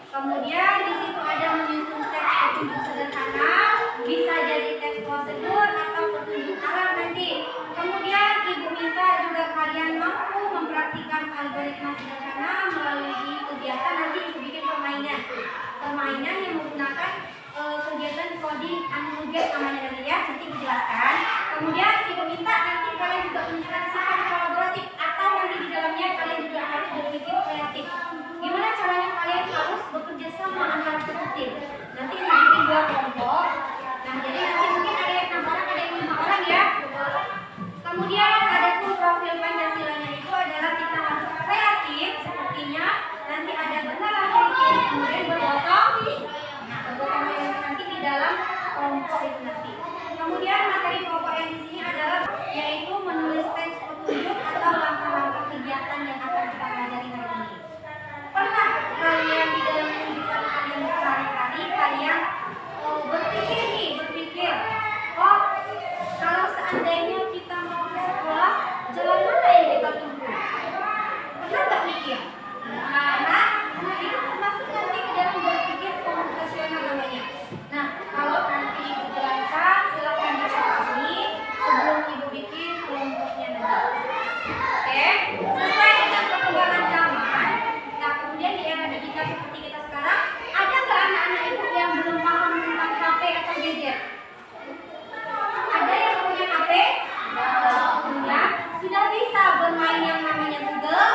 Kemudian di situ ada menyusun teks petunjuk sederhana, bisa jadi teks prosedur atau petunjuk arah nanti. Kemudian Ibu minta juga kalian mampu mempraktikkan algoritma sederhana melalui kegiatan nanti Ibu bikin permainan yang menggunakan kegiatan coding Anuget namanya nanti ya, nanti dijelaskan. Kemudian Ibu minta nanti kalian juga menunjukkan sifat kolaboratif atau nanti di dalamnya kalian juga harus berpikir kreatif. Gimana caranya kalian harus bekerja sama antara satu tim? Nanti dibikin dua kelompok. Nah komposit nanti. Kemudian materi pokok yang di sini adalah yaitu menulis teks petunjuk atau langkah-langkah kegiatan yang akan kita pelajari hari ini. Pernah kalian di dalam kehidupan kalian sehari-hari kalian berpikir, oh kalau seandainya kita mau ke sekolah, jalan mana yang kita tempuh? Pernah nggak mikir? Nah itu termasuk nanti ke dalam berpikir komputasional namanya. Nah kalau nanti ibu jelaskan, silakan dipahami sebelum ibu bikin kelompoknya nanti. Oke, sesuai dengan perkembangan zaman. Nah kemudian di era digital seperti kita sekarang, ada nggak anak-anak ibu yang belum paham tentang HP atau gadget? Ada yang punya HP? Punya. Sudah bisa bermain yang namanya Google?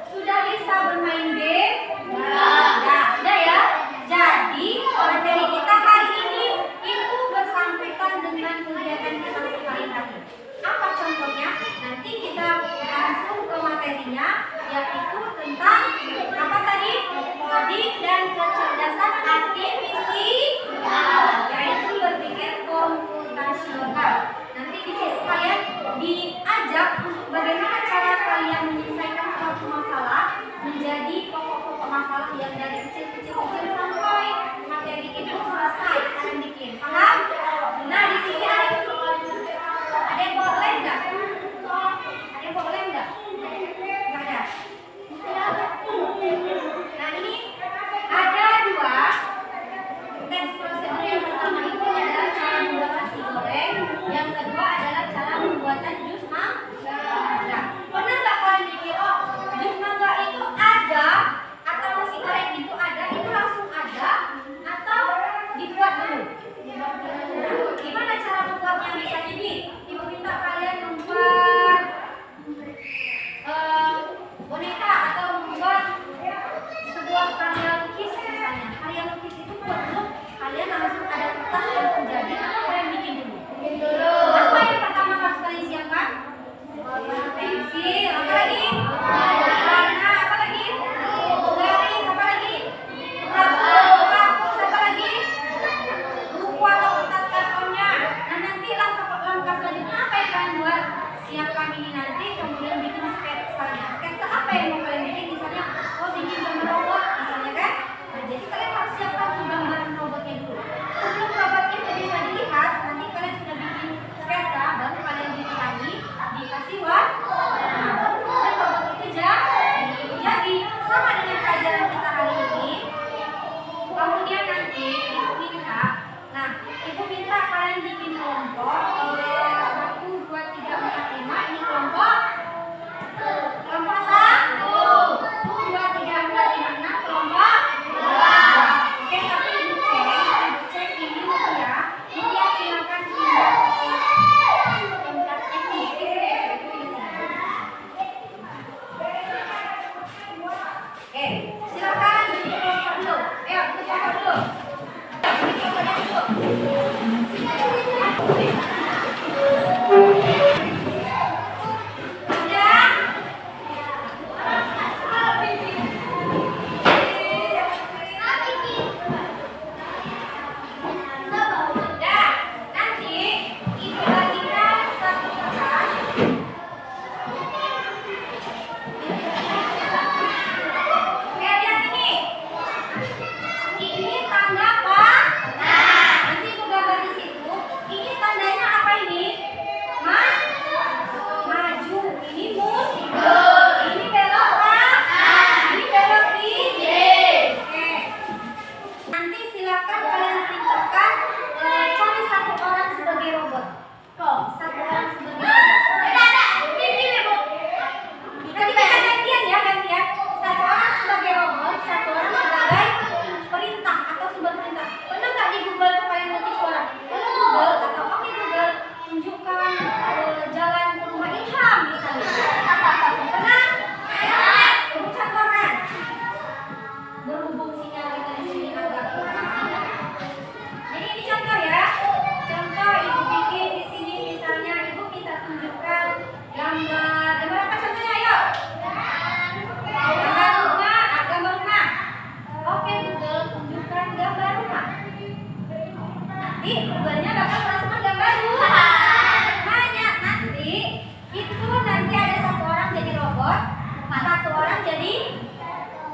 Sudah bisa bermain game? Sudah ya. Jadi materi kita hari ini itu bersangkutan dengan kegiatan kita sehari-hari. Apa contohnya? Nanti kita langsung ke materinya, yaitu tentang apa tadi? Coding dan kecerdasan artifisial, yaitu berpikir komputasional. Nanti di situ kalian diajak untuk bagaimana cara kalian menyelesaikan suatu masalah menjadi pokok-pokok masalah yang dari kecil sampai materi itu selesai kalian bikin. Paham? Nah di sini ada yang boleh enggak? Ada yang boleh enggak? Enggak ada. Nah ini ada dua teks prosedur. Yang pertama itu adalah cara membuat nasi goreng, yang kedua adalah cara pembuatan jus mangga. Pernah nggak kalian mikir, oh jus mangga itu ada atau nasi goreng itu ada, itu langsung ada atau dibuat dulu? Nah, gimana cara membuatnya? Misalnya nih, ibu minta kalian membuat boneka atau membuat sebuah karya lukis misalnya. Karya lukis itu buat dulu, kalian langsung ada kertas langsung jadi atau kalian bikin dulu? Apa yang pertama harus kalian siapkan? Pensil, apa lagi? Warna, apa lagi? Garis, apa lagi? Hapus, apa lagi? Buku atau kertas kartonnya. Nah nanti langkah selanjutnya apa yang kalian buat? Siapkan ini nanti, kemudian bikin sketsanya. Sketsa apa yang mau kalian bikin? Misalnya, oh bikin gambar robot, misalnya kan? Nah jadi kalian harus siapkan gambaran robotnya dulu. Sebelum robot itu bisa dilihat, nanti kalian sudah bikin sketsa, baru kalian bikin lagi, dikasih warna. Dan robot itu jadi sama dengan pelajaran kita hari ini. Kemudian nanti ibu minta kalian bikin kelompok 1, 2, 3, 4, 5. Ini kelompok 1, 2, 3, 4, 5, 6. Kelompok 2. Oke, tapi ibu cek ini ya. Mutia silakan tempatnya Oke, silakan bikin kelompok dulu. Ayo, bikin kelompok dulu. Bikin kelompoknya dulu. Nanti nanti tujuannya bakal merasakan gambar baru. Banyak nanti itu nanti ada satu orang jadi robot, satu orang jadi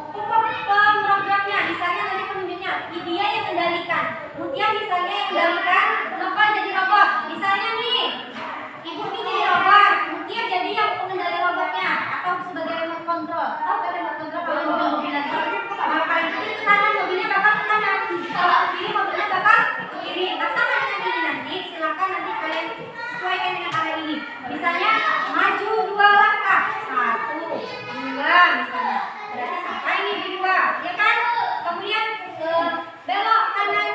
pemrogramnya. Misalnya nanti penunjuknya dia yang kendalikan, Mutia misalnya yang kendalikan Nopal jadi robot. Misalnya nih Ibu ini jadi robot, Mutia jadi yang pengendali robotnya atau sebagai remote control. Tahu kan remote control kalau mobil-mobilan kalau kalian kiri ke kanan, mobilnya bakal ke kanan. Kalau ke kiri, mobilnya bakal ke kiri. Nah, sama dengan ini nanti, silakan nanti kalian sesuaikan dengan arah ini. Misalnya maju 2 langkah, 1, 2 misalnya. Berarti sampai ini di 2, ya kan? Kemudian belok kanan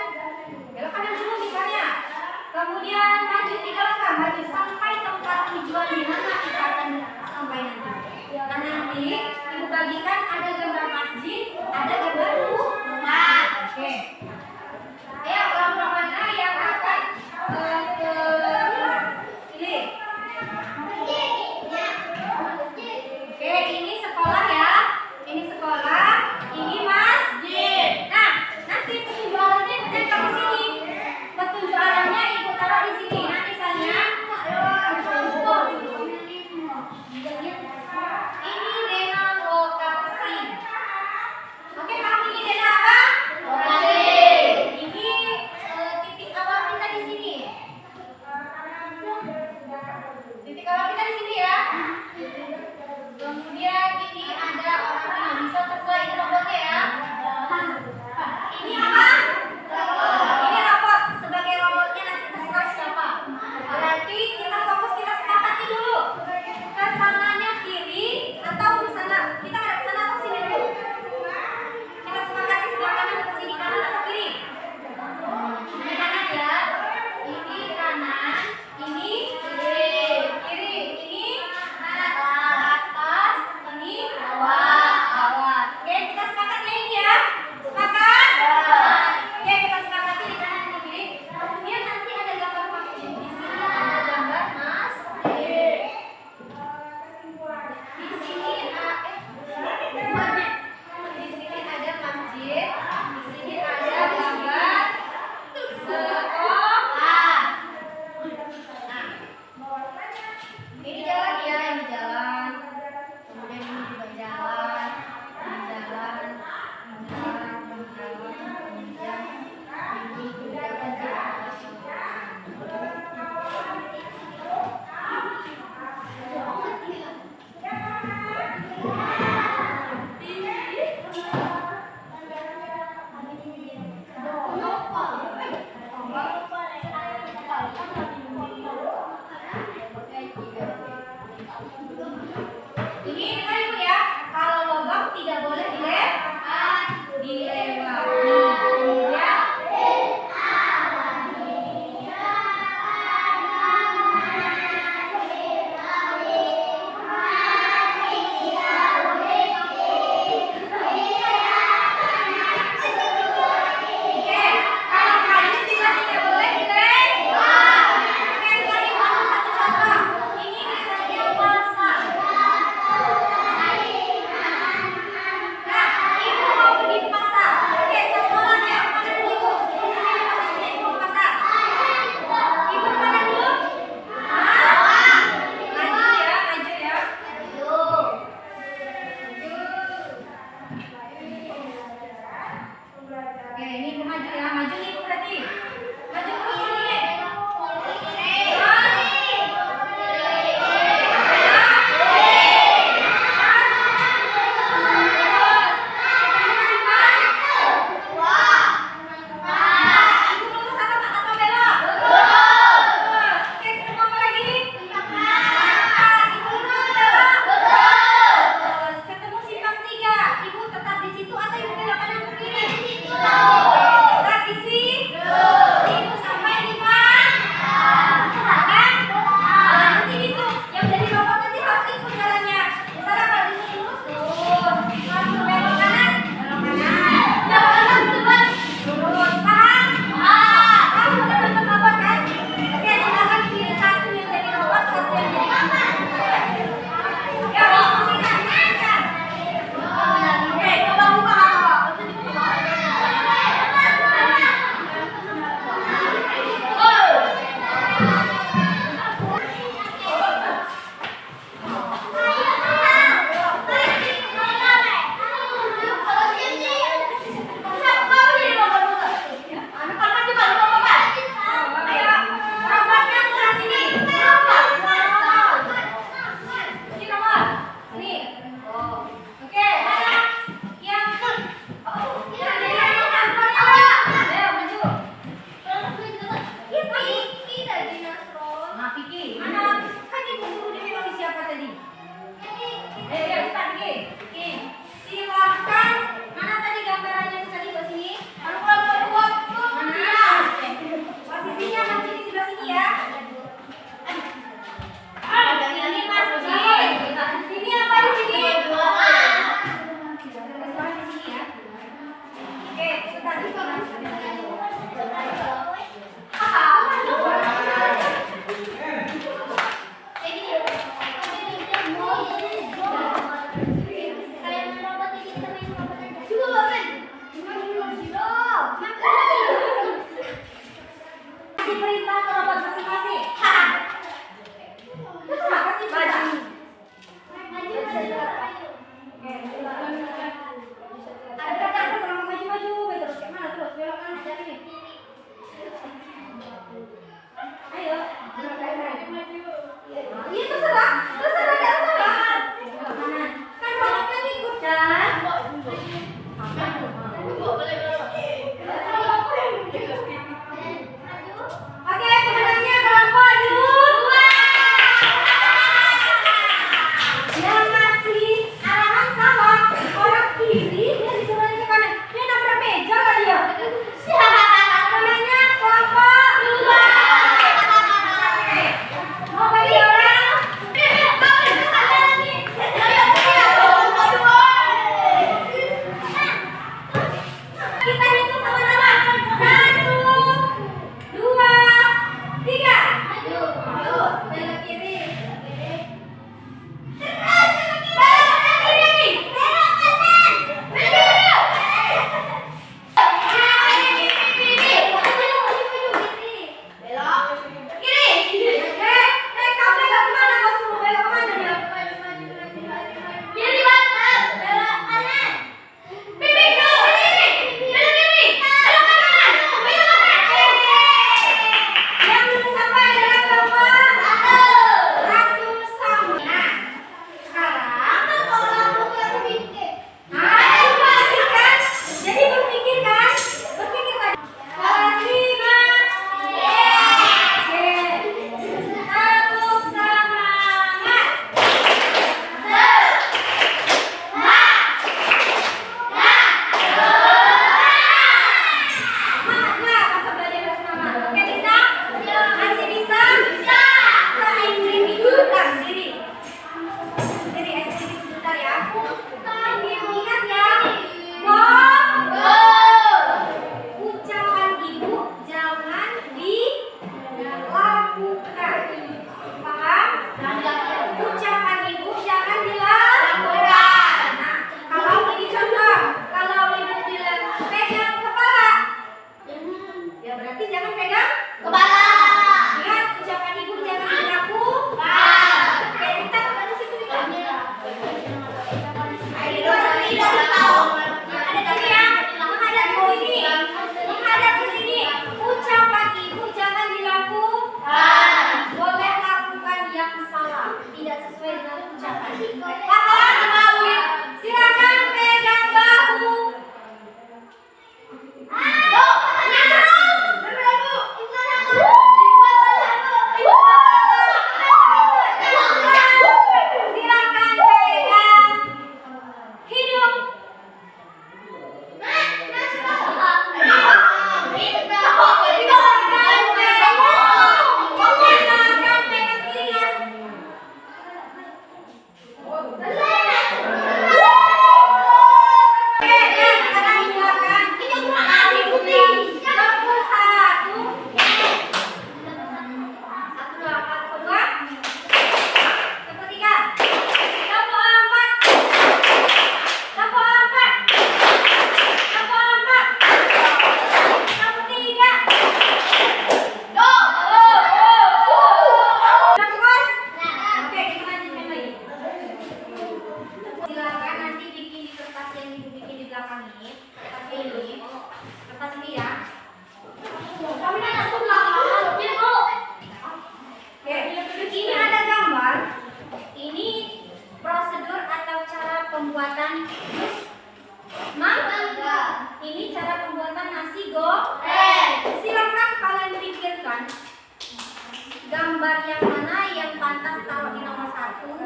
gambar yang mana yang pantas taruh di nomor 1,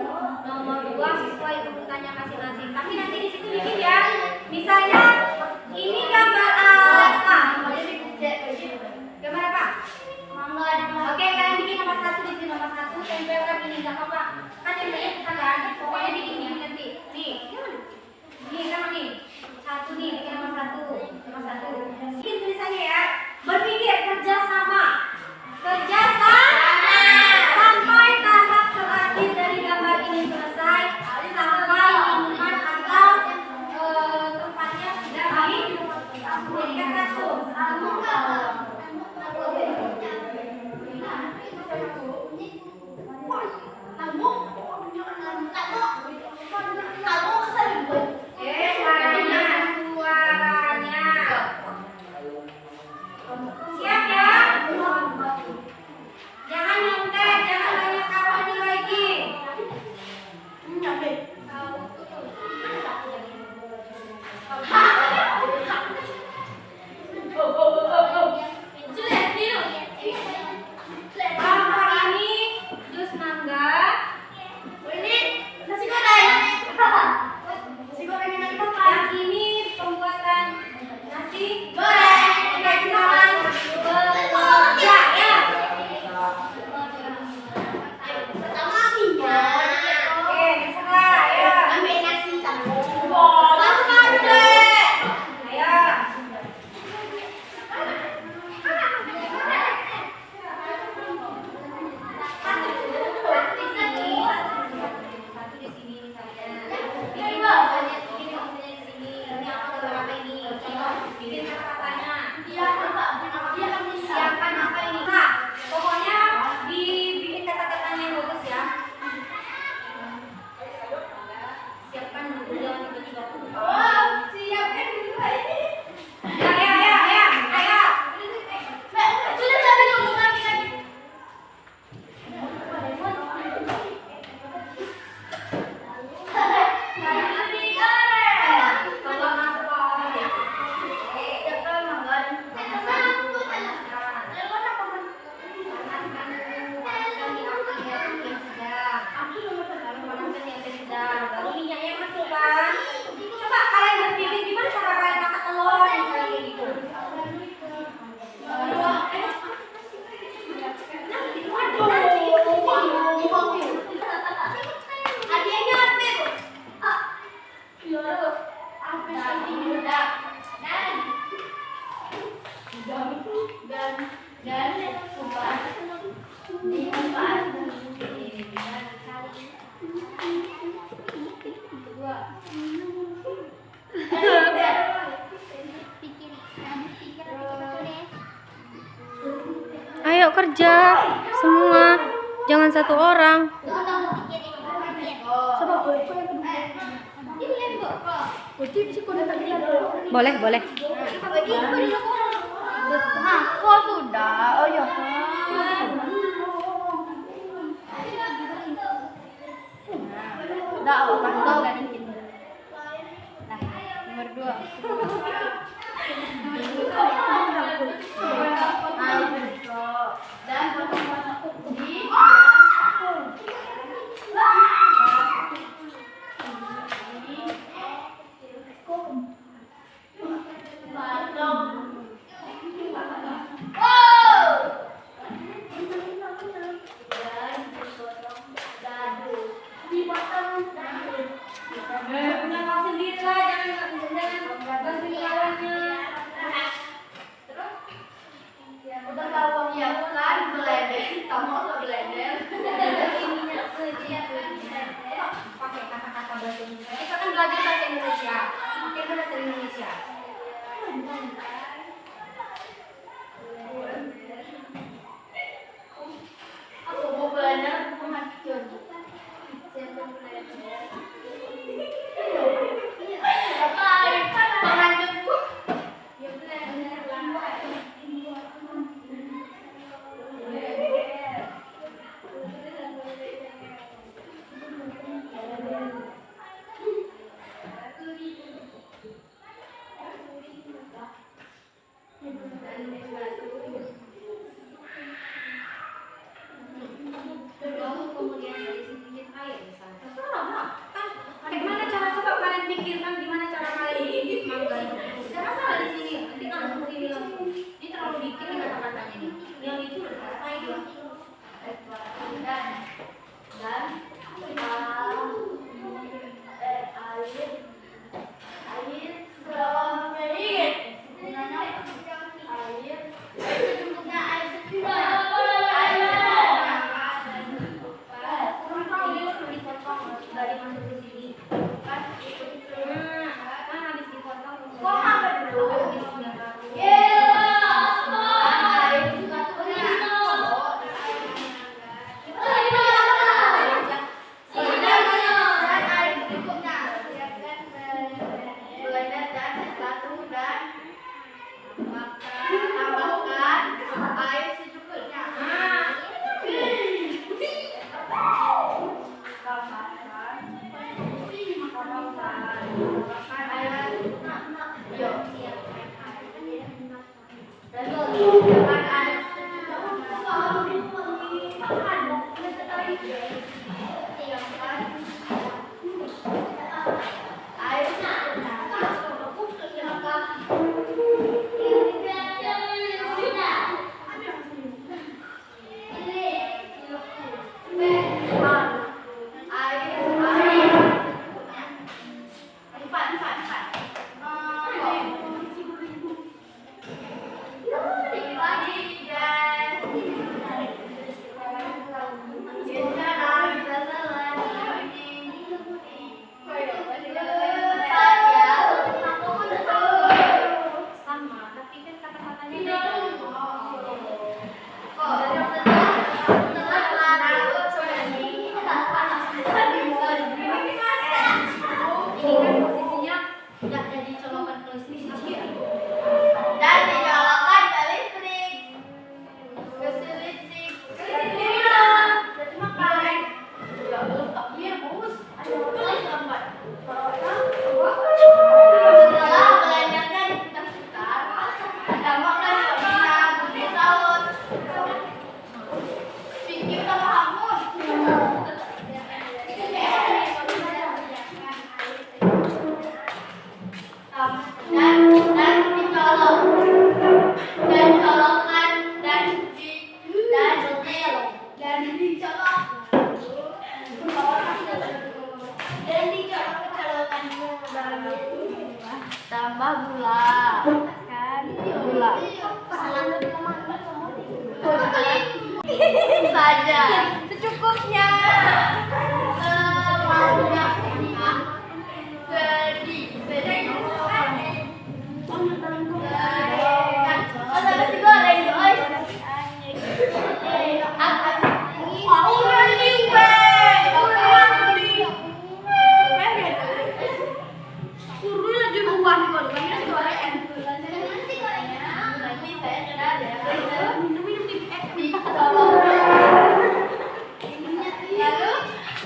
nomor 2 sesuai urutannya masing-masing. Tapi nanti di situ bikin ya. Misalnya ini gambar apa? Gambar apa? Oke, kalian bikin nomor 1 di sini, nomor 1 tempelkan ini enggak apa-apa. Kan yang banyak kita enggak ada. Pokoknya bikin nanti. Nih. Nih sama nih. 1 nih, bikin nomor 1. Nomor 1. Bikin tulisannya ya. Berpikir kerjasama. Kerjasama sampai tahap terakhir dari gambar ini selesai, sampai lingkungan atau tempatnya sudah dijadikan satu. Siap ya? Jangan nyontek, jangan banyak kata lagi. Gambar ini jus mangga. Ini nasi goreng. Nasi goreng yang apa? Yang ini pembuatan nasi goreng. Oke, silakan bekerja ya. Oke, terserah ya. Ambil nasi sama. Ayo. Satu di sini misalnya. Bikin tulisannya di sini. Ini apa gambar ini? Bikin kata-katanya. Siapkan apa ini? Nah, pokoknya dibikin kata-katanya yang bagus ya. Siapkan dulu, jangan tiba-tiba. Siapkan dulu ini. Ayo. Sudah sampai dulu lagi. Baru minyaknya masukkan. Coba kalian berpikir gimana cara kalian masak telur misalnya kayak gitu. Hadiahnya apa? Ayo kerja semua, jangan satu orang. Boleh. Kok sudah? Oh ya. Enggak, nomor 2. Dan di Dari masuk ke sini. Kan habis dipotong. Habis sama, tapi kan kata-katanya ini kan posisinya udah jadi colokan ke listrik. Dan dinyalakan ke listrik. Ke listrik. Jadi makan. Ya belum iya bos. Ada orang lambat. Setelah belanjakan sekitar ada makan di saus. Pikir sama Hamun. Dan dicolok dan colokan dan dicolok dan dicolok colokan tambah gula kan gula saja secukupnya sedih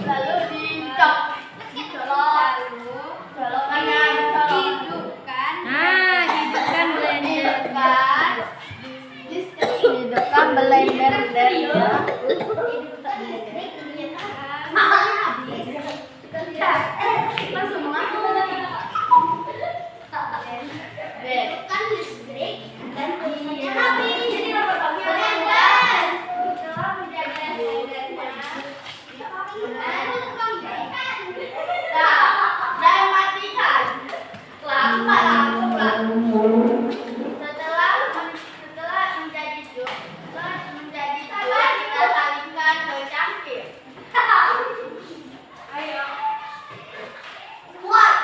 lalu dicolok Hidupkan blender. hidupkan blender hidupkan listrik dan posisinya habis jadi blender setelah menjaga dan matikan lampu setelah menjadi jus menjadi dua kita salingkan ke cangkir ayo buat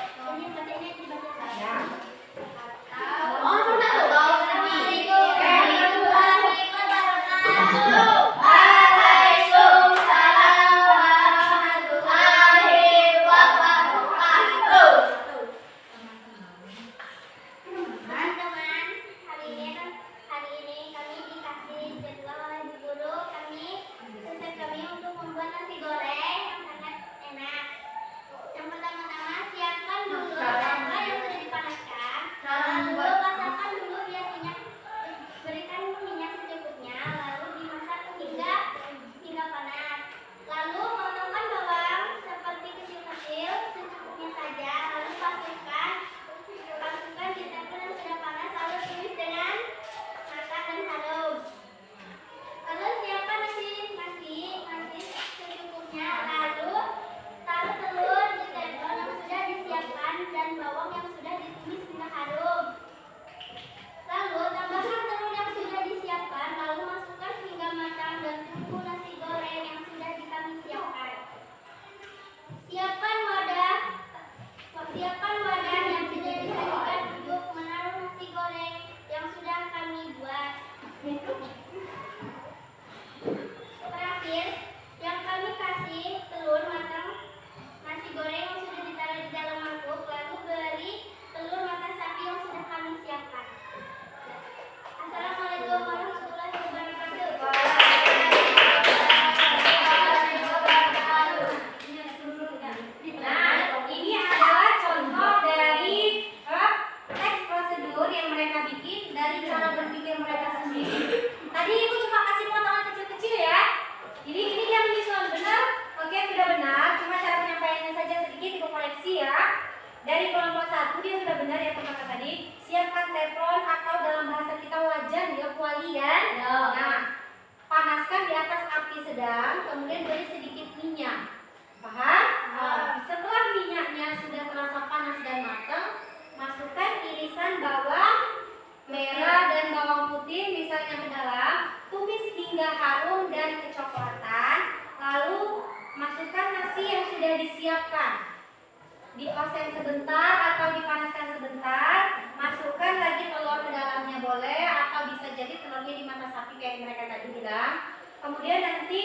Ini bacanya dibaca saya. Ya. Oh, satu. Assalamualaikum warahmatullahi wabarakatuh. Waalaikumsalam warahmatullahi wabarakatuh. Teman-teman, hari ini kami dikasih jadwal oleh Bu Guru kami untuk membuat nasi goreng yang sangat enak. Yang pertama-tama siapkan dulu telur yang sudah dipanaskan. Lalu pasangkan dulu biar minyak, berikan minyak secukupnya. Lalu dimasak hingga panas. Lalu potongkan bawang seperti kecil-kecil secukupnya saja. Lalu masukkan di tepung yang sudah panas. Lalu tumis dengan masak dan harum. Lalu siapkan nasi secukupnya. Lalu taruh telur di teflon yang sudah disiapkan dan bawang yang sudah ditumis hingga harum. Lalu tambahkan telur yang sudah disiapkan. Lalu masukkan hingga matang dan tunggu nasi goreng yang sudah kami siapkan. Siapkan wadah yang sudah disajikan untuk menaruh nasi goreng yang sudah kami buat. Terakhir, yang kami kasih telur matang nasi goreng yang sudah ditaruh di dalam mangkuk, lalu beri telur mata sapi yang sudah kami siapkan. Assalamualaikum warahmatullahi wabarakatuh. Nah, ini adalah contoh dari teks prosedur yang mereka bikin dari cara berpikir mereka sendiri. Tadi Ibu cuma kasih potongan kecil-kecil ya. Jadi ini dia menyusun, benar? Oke, sudah benar. Cuma cara penyampaiannya saja sedikit Ibu koreksi ya. Dari kelompok 1 dia sudah benar yang pertama tadi. Siapkan teflon atau dalam bahasa kita wajan ya, kuali kan? Nah, panaskan di atas api sedang, kemudian beri sedikit minyak. Paham? Setelah minyaknya sudah terasa panas dan matang, masukkan irisan bawang merah dan bawang putih misalnya ke dalam, tumis hingga harum dan kecoklatan, lalu masukkan nasi yang sudah disiapkan. Dioseng sebentar atau dipanaskan sebentar, masukkan lagi telur ke dalamnya boleh, atau bisa jadi telurnya di mata sapi kayak mereka tadi bilang. Kemudian nanti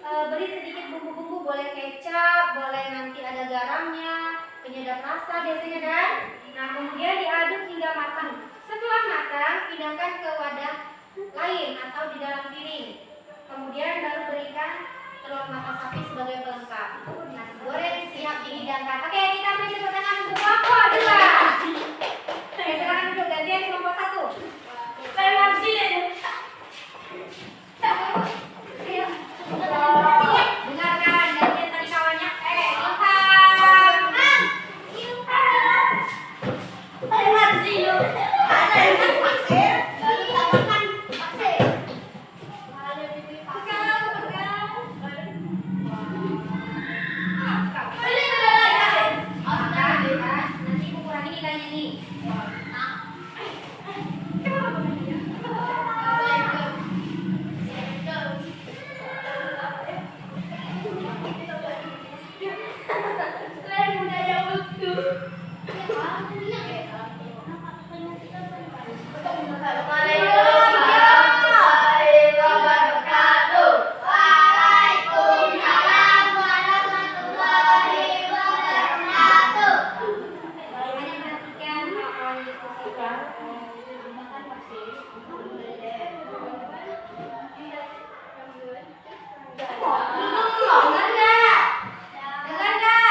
beri sedikit bumbu-bumbu, boleh kecap, boleh nanti ada garamnya, penyedap rasa biasanya kan. Nah, kemudian diaduk hingga matang. Setelah matang, pindahkan ke wadah lain atau di dalam piring. Kemudian baru berikan telur mata sapi sebagai pelengkap. Nasi goreng siap dihidangkan. Oke, kita beri tepuk tangan untuk kelompok 2. Oke, silakan duduk, gantian kelompok 1. Saya ngaji ya. Dengarkan, gantian tadi kawannya. Ilham. Saya ngaji yuk. Ada yang pasir. Lalu tambahkan pasir. Nanti Ibu kurangi nilainya nih. Dengar nggak?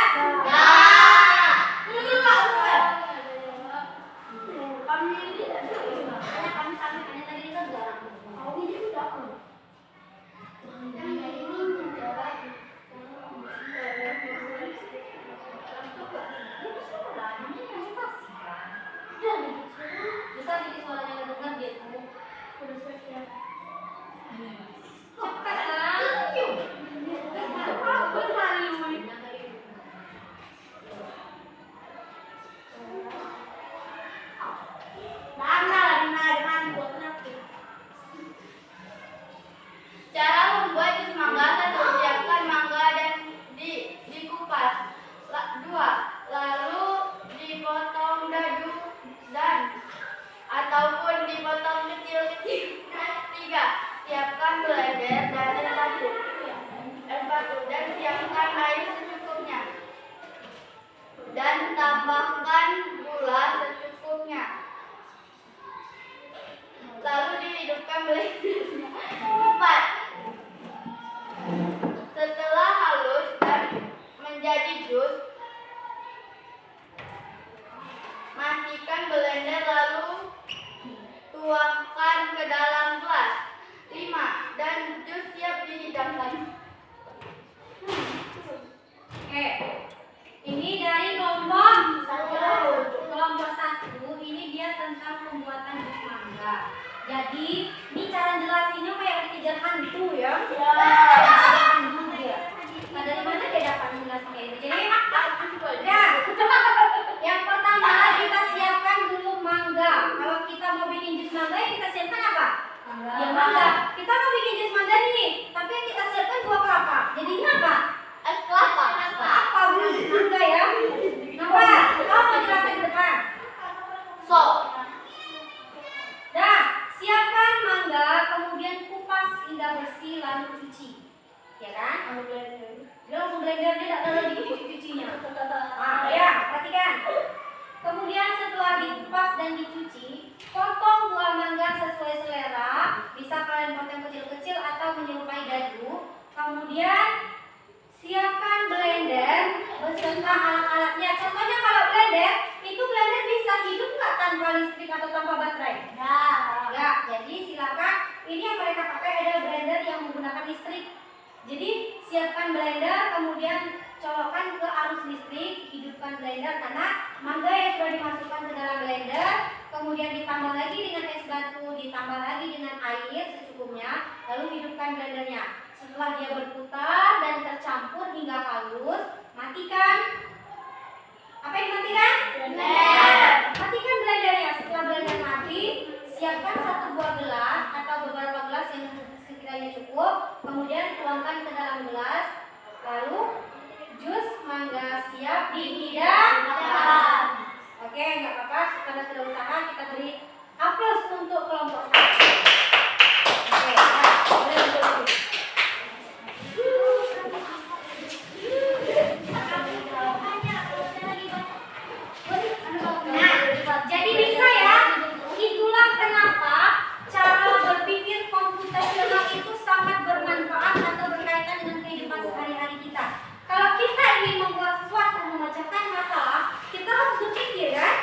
tambahkan gula secukupnya. Lalu dihidupkan blendernya. 4. Setelah halus dan menjadi jus, matikan blender lalu tuangkan ke dalam gelas. 5. Dan jus siap dihidangkan. Oke, ini dari kelompok 1. Kelompok 1 ini dia tentang pembuatan jus mangga. Jadi, ini cara jelasinnya kayak dikejar hantu ya. Hantu dia. Nah, dari mana dia dapat menjelaskan itu? Jadi, ya. Yang pertama kita siapkan dulu mangga. Kalau kita mau bikin jus mangga, kita siapkan apa? Ya mangga. Kita mau bikin jus mangga nih, tapi yang kita siapkan buah kelapa. Jadinya apa? Es kelapa. Es kelapa, bukan jus mangga ya. Kenapa? Kau mau jelasin ke depan? Sok. Nah, siapkan mangga, kemudian kupas hingga bersih, lalu cuci. Ya kan? Dia langsung blender, dia tidak ada dicuci-cucinya. Nah, ya, perhatikan. Kemudian setelah dikupas dan dicuci, potong buah mangga sesuai selera. Bisa kalian potong kecil-kecil atau menyerupai dadu. Kemudian siapkan blender beserta alat-alatnya. Contohnya kalau blender, itu blender bisa hidup nggak tanpa listrik atau tanpa baterai? Ya, jadi silakan. Ini yang mereka pakai ada blender yang menggunakan listrik. Jadi siapkan blender, kemudian colokkan ke arus listrik, hidupkan blender karena mangga yang sudah dimasukkan ke dalam blender, kemudian ditambah lagi dengan es batu, ditambah lagi dengan air secukupnya, lalu hidupkan blendernya. Setelah dia berputar dan tercampur hingga halus, matikan. Apa yang dimatikan? Blender. Matikan blendernya. Setelah blender mati, siapkan 1 buah gelas atau beberapa gelas yang sekiranya cukup, kemudian tuangkan ke dalam gelas, lalu jus mangga siap dihidangkan. Oke, nggak apa-apa, karena sudah usaha kita beri aplaus untuk kelompok 1. Oke, nah, boleh duduk. Nah, jadi bisa ya, itulah kenapa cara berpikir komputasional itu sangat bermanfaat atau berkaitan dengan kehidupan sehari-hari kita. Kalau kita ingin membuat sesuatu, memecahkan masalah, kita harus berpikir kan?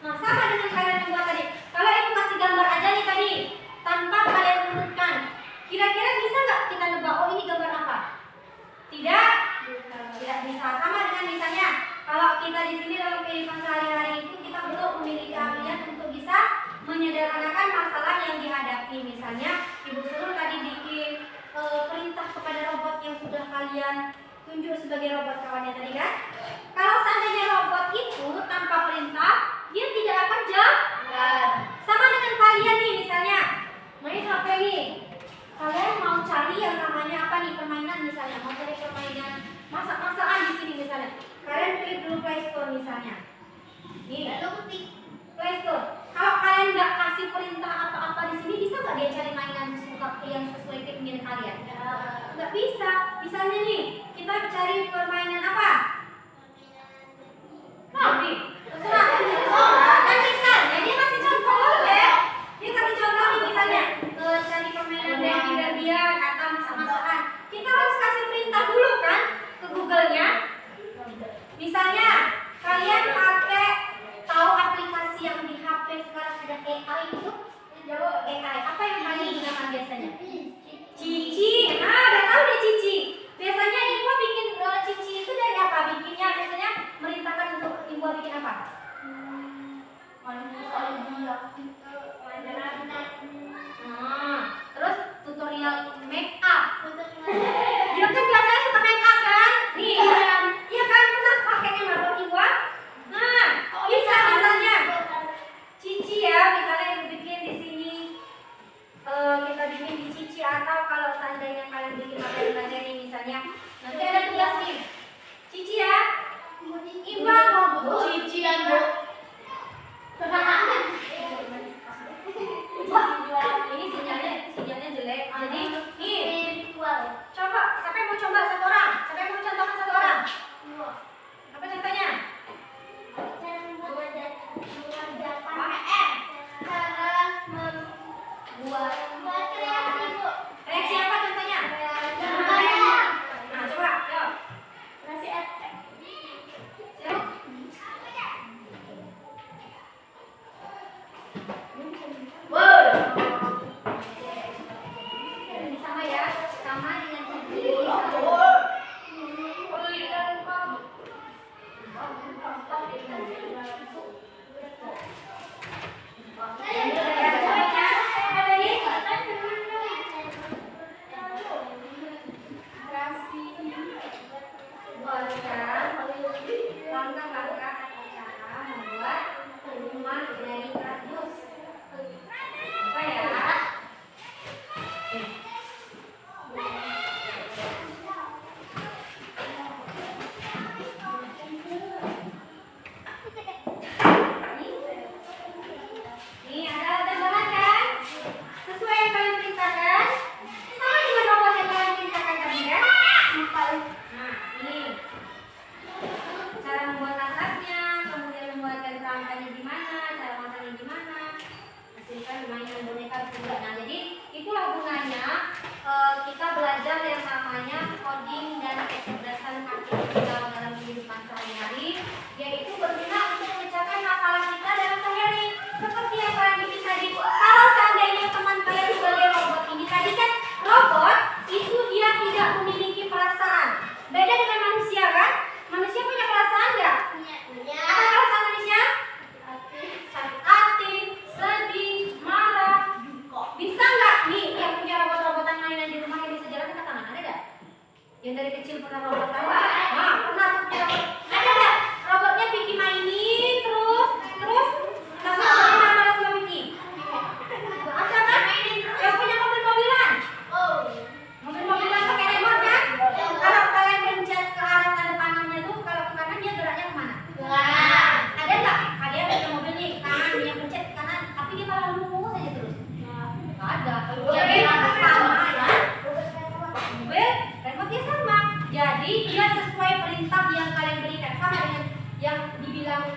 Nah, sama dengan kalian membuat tadi. Kalau itu kasih gambar aja nih tadi, tanpa kalian urutkan, kira-kira bisa nggak kita nebak, oh ini gambar apa? Tidak? Tidak bisa. Sama dengan misalnya, kalau kita di sini dalam kehidupan sehari-hari itu kita perlu memiliki keahlian untuk bisa menyederhanakan masalah yang dihadapi. Misalnya, Ibu Surul tadi bikin perintah kepada robot yang sudah kalian tunjuk sebagai robot kawannya tadi kan? Kalau seandainya robot itu tanpa perintah, dia tidak akan jalan. Sama dengan kalian nih misalnya, main HP nih. Kalian mau cari yang namanya apa nih, permainan misalnya, mau cari permainan masak-masakan di sini misalnya. Kalian klik dulu Play Store misalnya. Nih, Play Store. Kalau kalian nggak kasih perintah apa-apa di sini, bisa nggak dia cari mainan yang sesuai keinginan kalian? Nggak bisa. Misalnya nih, kita cari permainan apa? Tapi, terserah. Kan bisa. Ya, dia kasih contoh boleh. Dia kasih contoh nih misalnya, cari permainan Barbie-Barbian atau masak-masakan. Kita harus kasih perintah dulu kan ke Google-nya. Misalnya, kalian pakai tahu aplikasi yang di HP sekarang ada AI itu? Jawab AI. Apa yang kalian gunakan biasanya? Cici. Ah, udah tahu deh Cici. Biasanya Ibu bikin Cici itu dari apa? Bikinnya biasanya merintahkan untuk Ibu bikin apa? Terus tutorial make up. Dia kan biasanya suka make up kan? Nih, iya kan pernah pakainya marbot Ibu? Nah, bisa misalnya Cici ya, misalnya Ibu bikin di sini. Kita bikin di Cici atau kalau seandainya kalian bikin materi-materi misalnya, nanti ada tugas nih. Cici ya. Imbang Cician Bu. Ini sinyalnya jelek. Jadi nih, coba. Siapa yang mau coba satu orang? Siapa yang mau contohkan satu orang? Apa contohnya?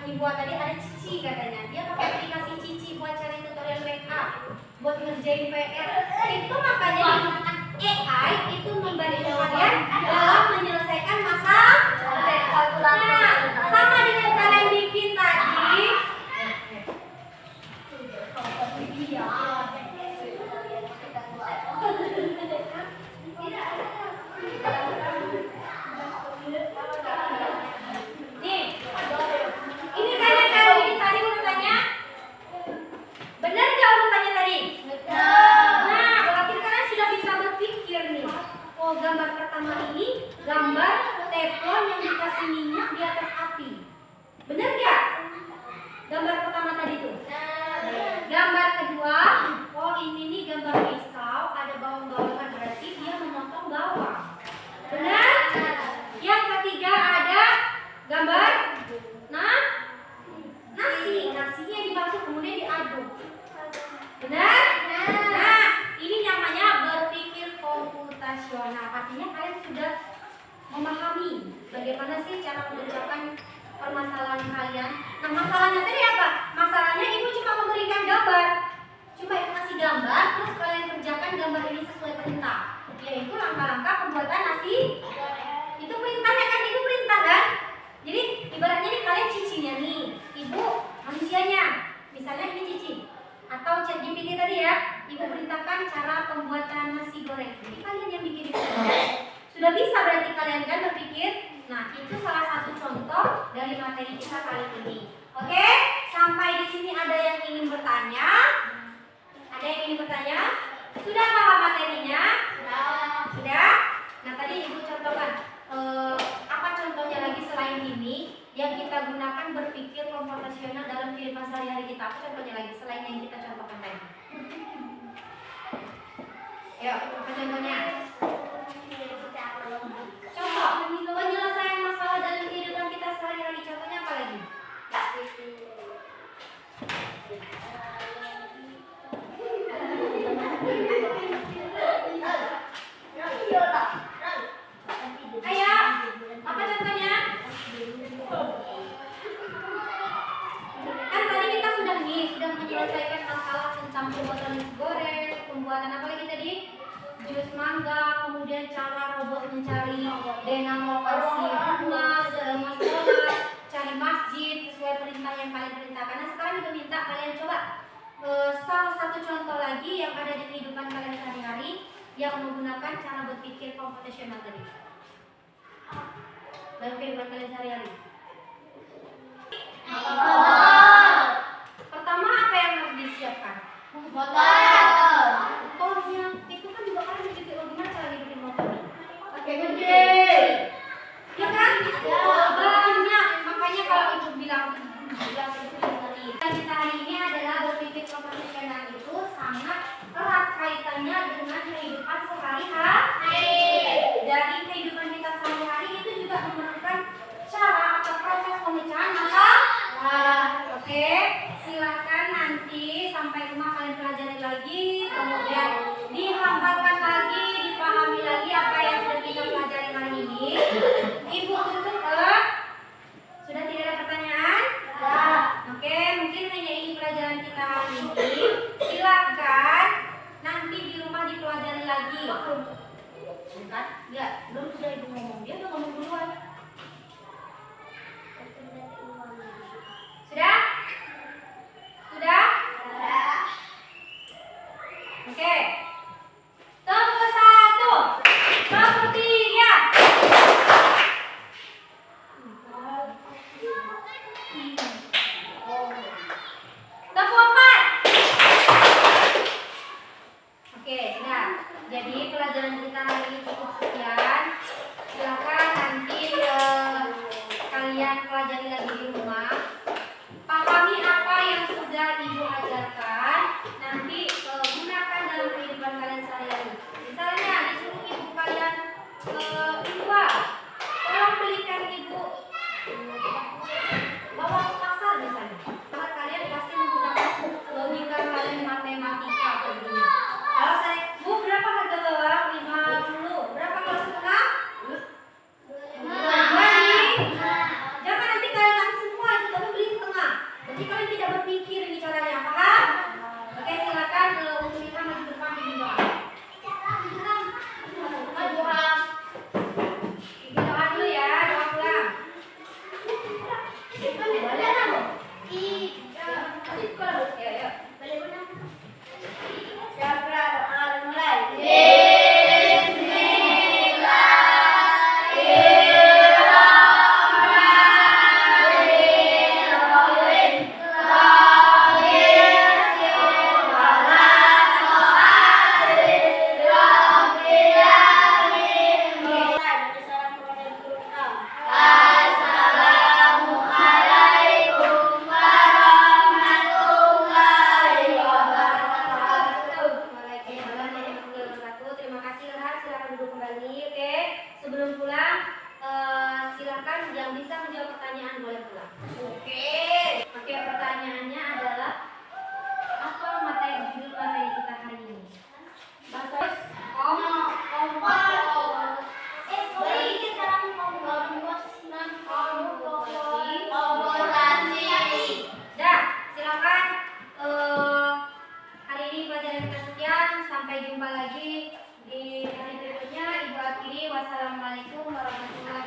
ibu tadi ada Cici katanya. Dia pakai aplikasi Cici buat cari tutorial make up, buat ngerjain PR. Itu makanya digunakan AI itu membantu kalian dalam menyelesaikan masalah. Nah, sama dengan kalian bikin tadi. Nih, ini kalian tahu ini tadi urutannya? Benar nggak urutannya tadi? Nah, berarti kalian sudah bisa berpikir nih. Oh, gambar pertama ini gambar teflon yang dikasih minyak di atas api. Benar nggak? Gambar pertama tadi tuh. Gambar kedua, oh ini nih gambar pisau, ada bawang-bawangan, berarti dia memotong bawang. Benar? Yang ketiga ada gambar nasinya dibasuh kemudian diaduk. Benar? Nah, ini namanya berpikir komputasional. Artinya kalian sudah memahami bagaimana sih cara mengerjakan permasalahan kalian. Nah, masalahnya tadi apa? Masalahnya ibu cuma memberikan gambar. Cuma ibu kasih gambar, terus kalian kerjakan gambar ini sesuai perintah. Yaitu langkah-langkah pembuatan nasi. Itu perintahnya kan, itu perintah kan? Jadi ibaratnya nih kalian cicinya nih, ibu manusianya. Misalnya ini cici atau ChatGPT tadi ya, ibu perintahkan cara pembuatan nasi goreng. Jadi kalian yang bikin itu. Sudah bisa berarti kalian kan berpikir. Nah, itu salah satu contoh dari materi kita kali ini. Oke, sampai di sini ada yang ingin bertanya? Ada yang ingin bertanya? Sudah paham materinya? Sudah? Nah, tadi ibu contohkan apa contohnya lagi selain ini yang kita gunakan berpikir komputasional dalam kehidupan sehari-hari kita. Apa contohnya lagi selain yang kita contohkan tadi? Ayo, apa contohnya? Contoh penyelesaian masalah dalam kehidupan kita sehari-hari. Contohnya apa lagi? Ayo, apa contohnya? Kan tadi kita sudah menyelesaikan masalah tentang pembuatan nasi goreng, pembuatan apa lagi tadi? Jus mangga, kemudian cara robot mencari denam lokasi rumah, sekolah, cari masjid sesuai perintah yang kalian perintahkan. Nah, sekarang kita minta kalian coba salah satu contoh lagi yang ada di kehidupan kalian sehari-hari yang menggunakan cara berpikir komputasional tadi. Dalam kehidupan kalian sehari-hari. Pertama apa yang harus disiapkan? Motornya itu kan juga kalian begitu. Gimana cara bikin motor? Pakai kunci. Ya kan? Banyak. Makanya kalau ibu bilang seperti tadi. Kita hari ini adalah berpikir komputasional itu sangat erat kaitannya dengan kehidupan sehari-hari. Dari kehidupan kita sehari-hari itu juga memerlukan cara atau silakan yang bisa menjawab pertanyaan boleh pulang. Oke, pertanyaannya adalah apa judul materi kita hari ini? Bahasa Dah, silakan. Hari ini pelajaran kita sekian. Sampai jumpa lagi di hari berikutnya. Ibu akhiri. Wassalamualaikum warahmatullahi wabarakatuh.